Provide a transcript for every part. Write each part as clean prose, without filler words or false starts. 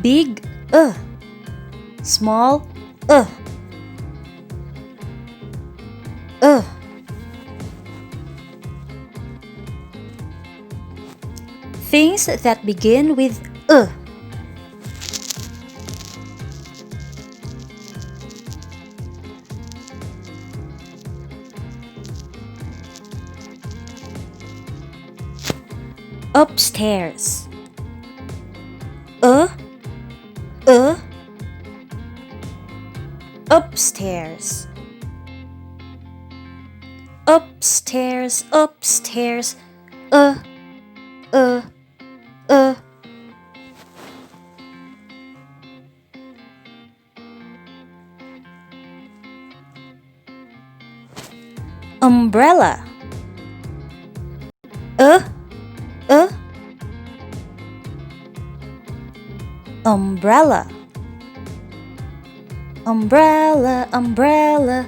Big small Things that begin with Upstairs. Upstairs. Upstairs, upstairs, Umbrella. Umbrella. Umbrella, umbrella,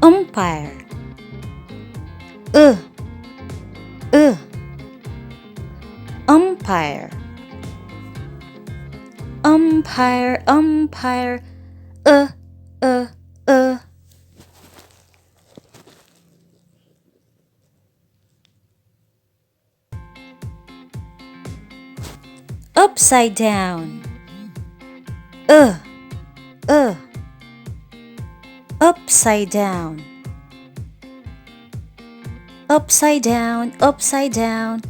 Umpire. Umpire. Umpire, umpire, Upside down. Upside down. Upside down, upside down,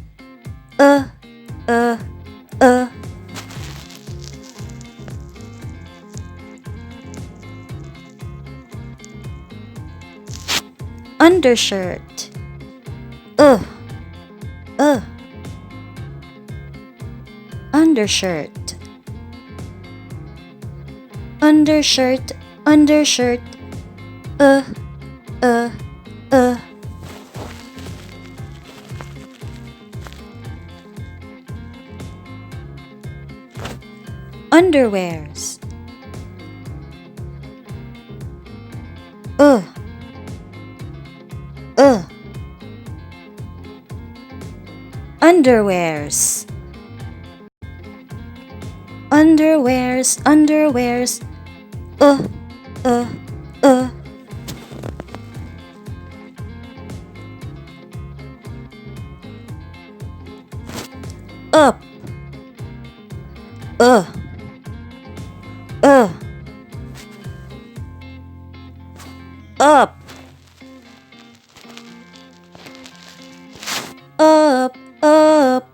Undershirt. Undershirt. Undershirt, undershirt, Underwears. Underwears. Underwears, underwears, Up. Up. Up, up,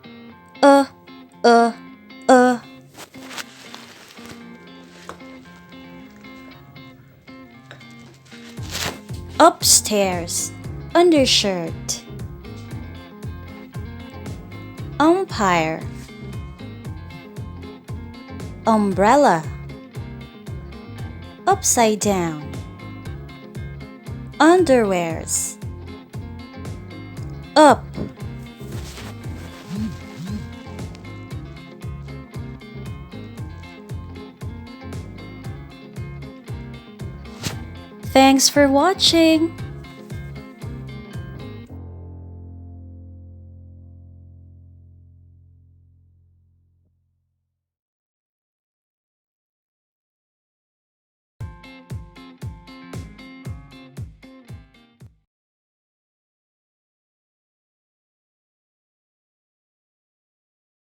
Upstairs. Undershirt. Umpire. Umbrella. Upside down. Underwears. Up. Thanks for watching.